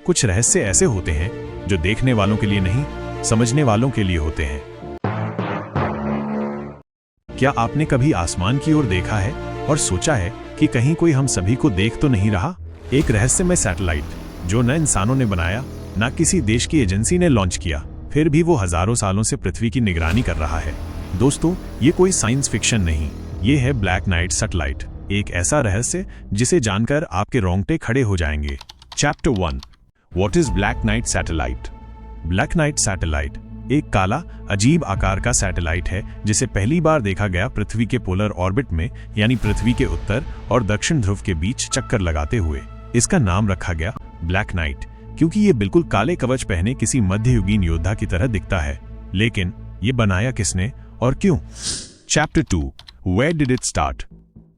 कुछ रहस्य ऐसे होते हैं जो देखने वालों के लिए नहीं, समझने वालों के लिए होते हैं। क्या आपने कभी आसमान की ओर देखा है और सोचा है कि कहीं कोई हम सभी को देख तो नहीं रहा? एक रहस्यमय सैटेलाइट जो न इंसानों ने बनाया, न किसी देश की एजेंसी ने लॉन्च किया, फिर भी वो हजारों सालों से पृथ्वी की निगरानी कर रहा है। दोस्तों, ये कोई साइंस फिक्शन नहीं, ये है ब्लैक नाइट सैटेलाइट, एक ऐसा रहस्य जिसे जानकर आपके रोंगटे खड़े हो जाएंगे। Chapter 1, what is black night satellite? Black night satellite एक काला, अजीब आकार का सैटेलाइट है जिसे पहली बार देखा गया पृथ्वी के पोलर ऑर्बिट में, यानी पृथ्वी के उत्तर और दक्षिण ध्रुव के बीच चक्कर लगाते हुए। इसका नाम रखा गया ब्लैक नाइट क्योंकि ये बिल्कुल काले कवच पहने किसी मध्ययुगीन योद्धा की तरह दिखता है। लेकिन ये बनाया किसने और क्यों? Chapter 2, where did it start?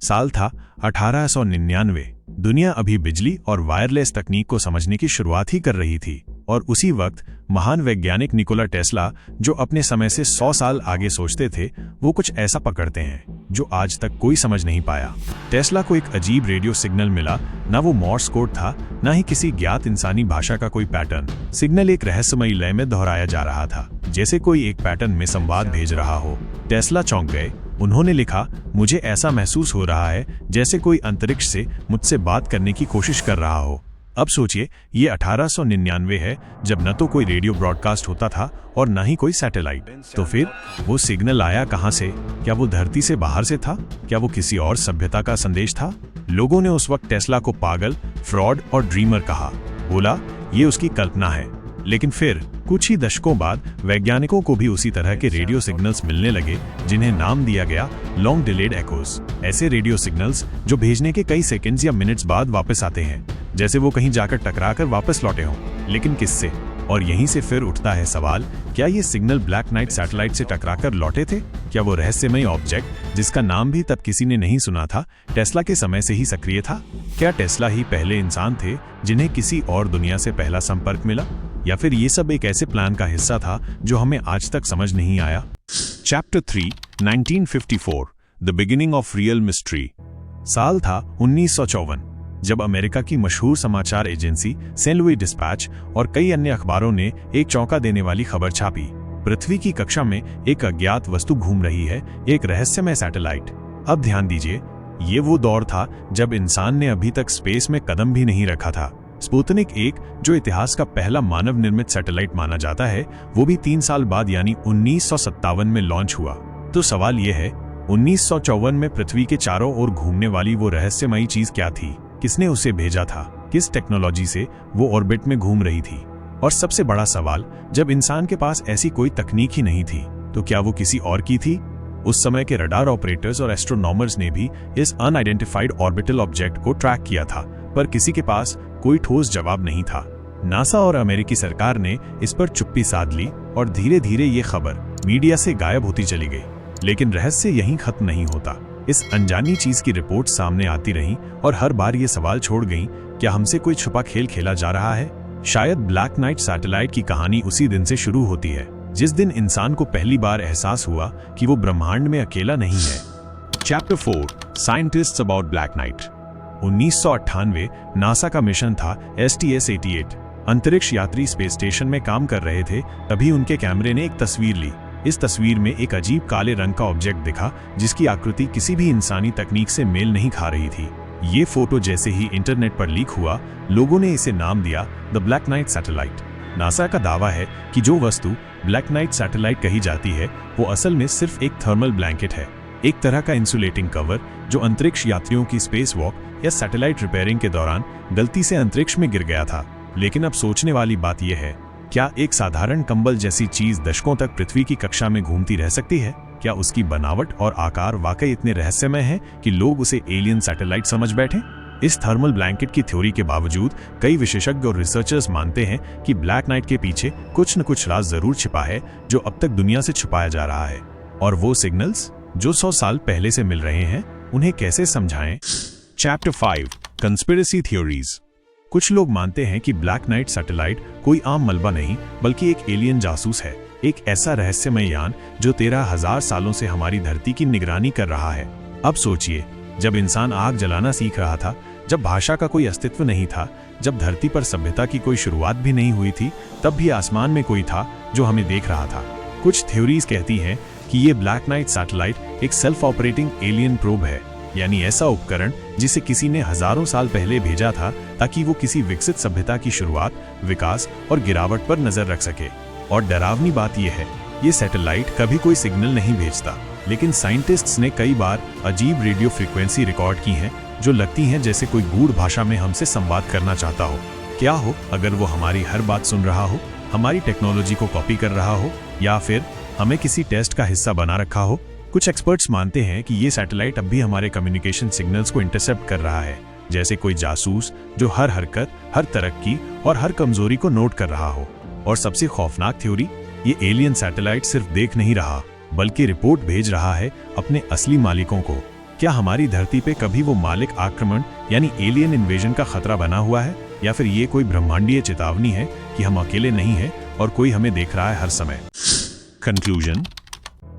साल था 1899। दुनिया अभी बिजली और वायरलेस तकनीक को समझने की शुरुआत ही कर रही थी, और उसी वक्त महान वैज्ञानिक निकोला टेस्ला, जो अपने समय से 100 साल आगे सोचते थे, वो कुछ ऐसा पकड़ते हैं जो आज तक कोई समझ नहीं पाया। टेस्ला को एक अजीब रेडियो सिग्नल मिला, ना वो मॉर्स कोड था, ना ही किसी ज्ञात इंसानी भाषा का कोई पैटर्न। सिग्नल एक रहस्यमयी लय में दोहराया जा रहा था, जैसे कोई एक पैटर्न में संवाद भेज रहा हो। टेस्ला चौंक गए। उन्होंने लिखा, मुझे ऐसा महसूस हो रहा है जैसे कोई अंतरिक्ष से मुझसे बात करने की कोशिश कर रहा हो। अब सोचिए, ये 1899 है, जब न तो कोई रेडियो ब्रॉडकास्ट होता था और न ही कोई सैटेलाइट। तो फिर वो सिग्नल आया कहां से? क्या वो धरती से बाहर से था? क्या वो किसी और सभ्यता का संदेश था? लोगों ने उस वक्त टेस्ला को पागल, फ्रॉड और ड्रीमर कहा। बोला, ये उसकी कल्पना है। लेकिन फिर कुछ ही दशकों बाद वैज्ञानिकों को भी उसी तरह के रेडियो सिग्नल्स मिलने लगे, जिन्हें नाम दिया गया लॉन्ग डिलेड एकोस। ऐसे रेडियो सिग्नल्स जो भेजने के कई सेकंड्स या मिनट्स बाद वापस आते हैं, जैसे वो कहीं जाकर टकराकर वापस लौटे हों। लेकिन किससे? और यहीं से फिर उठता है सवाल, क्या ये सिग्नल ब्लैक नाइट सैटेलाइट से टकराकर लौटे थे? क्या वो रहस्यमय ऑब्जेक्ट, जिसका नाम भी तब किसी ने नहीं सुना था, टेस्ला के समय से ही सक्रिय था? क्या टेस्ला ही पहले इंसान थे जिन्हें किसी और दुनिया से पहला संपर्क मिला? या फिर ये सब एक ऐसे प्लान का हिस्सा था जो हमें आज तक समझ नहीं आया? Chapter 3, 1954, the beginning of real mystery. साल था 1954, जब अमेरिका की मशहूर समाचार एजेंसी सेंट लुई डिस्पैच और कई अन्य अखबारों ने एक चौंका देने वाली खबर छापी। पृथ्वी की कक्षा में एक अज्ञात वस्तु घूम रही है, एक रहस्यमय सैटेलाइट। अब ध्यान दीजिए, ये वो दौर था जब इंसान ने अभी तक स्पेस में कदम भी नहीं रखा था। स्पुतनिक 1, जो इतिहास का पहला मानव निर्मित सैटेलाइट माना जाता है, वो भी 3 साल बाद यानी 1957 में लॉन्च हुआ। तो सवाल यह है, 1954 में पृथ्वी के चारों ओर घूमने वाली वो रहस्यमयी चीज क्या थी? किसने उसे भेजा था? किस टेक्नोलॉजी से वो ऑर्बिट में घूम रही थी? और सबसे बड़ा सवाल, जब इंसान के पास ऐसी कोई तकनीक ही नहीं थी, तो क्या वो किसी और की थी? उस समय के रडार ऑपरेटर्स और एस्ट्रोनॉमर्स ने भी इस अनआइडेंटिफाइड ऑर्बिटल ऑब्जेक्ट को ट्रैक किया था, पर किसी के पास कोई ठोस जवाब नहीं था। नासा और अमेरिकी सरकार ने इस पर चुप्पी साध ली और धीरे धीरे ये खबर मीडिया से गायब होती चली गई। लेकिन रहस्य यहीं खत्म नहीं होता। इस अनजानी चीज की रिपोर्ट सामने आती रही और हर बार ये सवाल छोड़ गई, क्या हमसे कोई छुपा खेल खेला जा रहा है? शायद ब्लैक नाइट सैटेलाइट की कहानी उसी दिन से शुरू होती है, जिस दिन इंसान को पहली बार एहसास हुआ कि वो ब्रह्मांड में अकेला नहीं है। Chapter 4, scientists about black night. 1998 NASA का मिशन था STS-88। अंतरिक्ष यात्री स्पेस स्टेशन में काम कर रहे थे, तभी उनके कैमरे ने एक तस्वीर ली। इस तस्वीर में एक अजीब काले रंग का ऑब्जेक्ट दिखा, जिसकी आकृति किसी भी इंसानी तकनीक से मेल नहीं खा रही थी। ये फोटो जैसे ही इंटरनेट पर लीक हुआ, लोगों ने इसे नाम दिया the black night satellite. NASA का दावा है कि जो वस्तु ब्लैक नाइट सैटेलाइट कही जाती है, वो असल में सिर्फ एक थर्मल ब्लैंकेट है, एक तरह का इंसुलेटिंग कवर जो अंतरिक्ष यात्रियों की स्पेस वॉक या सैटेलाइट रिपेयरिंग के दौरान गलती से अंतरिक्ष में गिर गया था। लेकिन अब सोचने वाली बात यह है, क्या एक साधारण कंबल जैसी चीज दशकों तक पृथ्वी की कक्षा में घूमती रह सकती है? क्या उसकी बनावट और आकार वाकई इतने रहस्यमय हैं कि लोग उसे एलियन सैटेलाइट समझ बैठे? इस थर्मल ब्लैंकेट की थ्योरी के बावजूद कई विशेषज्ञ और रिसर्चर्स मानते हैं कि ब्लैक नाइट के पीछे कुछ न कुछ राज जरूर छिपा है, जो अब तक दुनिया से छुपाया जा रहा है। और वो सिग्नल्स जो 100 साल पहले से मिल रहे हैं, उन्हें कैसे समझाएं? Chapter 5, conspiracy theories. कुछ लोग मानते हैं कि ब्लैक नाइट सैटेलाइट कोई आम मलबा नहीं, बल्कि एक एलियन जासूस है, एक ऐसा रहस्यमय यान जो 13,000 सालों से हमारी धरती की निगरानी कर रहा है। अब सोचिए, जब इंसान आग जलाना सीख रहा था, जब भाषा का कोई अस्तित्व नहीं था, जब धरती पर सभ्यता की कोई शुरुआत भी नहीं हुई थी, तब भी आसमान में कोई था जो हमें देख रहा था। कुछ थ्योरीज कहती हैं कि ये ब्लैक नाइट सैटेलाइट एक सेल्फ ऑपरेटिंग एलियन प्रोब है, यानी ऐसा उपकरण जिसे किसी ने हजारों साल पहले भेजा था ताकि वो किसी विकसित सभ्यता की शुरुआत, विकास और गिरावट पर नजर रख सके। और डरावनी बात यह है, ये सैटेलाइट कभी कोई सिग्नल नहीं भेजता, लेकिन साइंटिस्ट्स ने कई बार अजीब रेडियो फ्रीक्वेंसी रिकॉर्ड की हैं जो लगती हैं जैसे कोई गूढ़ भाषा में हमसे संवाद करना चाहता हो। क्या हो अगर वो हमारी हर बात सुन रहा हो, हमारी टेक्नोलॉजी को कॉपी कर रहा हो, या फिर हमें किसी टेस्ट का हिस्सा बना रखा हो। कुछ एक्सपर्ट्स मानते हैं कि ये सैटेलाइट अब भी हमारे कम्युनिकेशन सिग्नल्स को इंटरसेप्ट कर रहा है, जैसे कोई जासूस जो हर हरकत, हर तरक्की और हर कमजोरी को नोट कर रहा हो। और सबसे खौफनाक थ्योरी, ये एलियन सैटेलाइट सिर्फ देख नहीं रहा बल्कि रिपोर्ट भेज रहा है अपने असली मालिकों को। क्या हमारी धरती पे कभी वो मालिक आक्रमण यानी एलियन इन्वेजन का खतरा बना हुआ है, या फिर ये कोई ब्रह्मांडीय चेतावनी है कि हम अकेले नहीं हैं और कोई हमें देख रहा है हर समय। कंक्लूजन,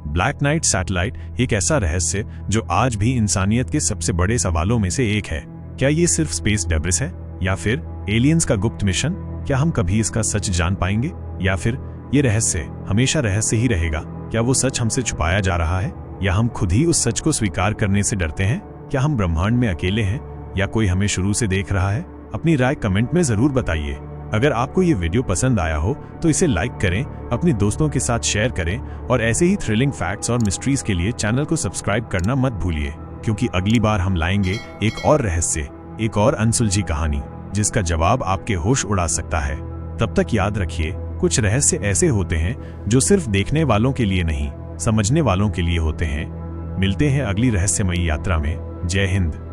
ब्लैक नाइट सैटेलाइट एक ऐसा रहस्य जो आज भी इंसानियत के सबसे बड़े सवालों में से एक है। क्या ये सिर्फ स्पेस डेब्रिस है या फिर एलियंस का गुप्त मिशन? क्या हम कभी इसका सच जान पाएंगे, या फिर ये रहस्य हमेशा रहस्य ही रहेगा? क्या वो सच हमसे छुपाया जा रहा है, या हम खुद ही उस सच को स्वीकार करने से डरते हैं? क्या हम ब्रह्मांड में अकेले हैं या कोई हमें शुरू से देख रहा है? अपनी राय कमेंट में जरूर बताइए। अगर आपको ये वीडियो पसंद आया हो तो इसे लाइक करें, अपने दोस्तों के साथ शेयर करें और ऐसे ही थ्रिलिंग फैक्ट्स और मिस्ट्रीज के लिए चैनल को सब्सक्राइब करना मत भूलिए, क्योंकि अगली बार हम लाएंगे एक और रहस्य, एक और अनसुलझी कहानी जिसका जवाब आपके होश उड़ा सकता है। तब तक याद रखिए, कुछ रहस्य ऐसे होते हैं जो सिर्फ देखने वालों के लिए नहीं, समझने वालों के लिए होते हैं। मिलते हैं अगली रहस्यमयी यात्रा में। जय हिंद।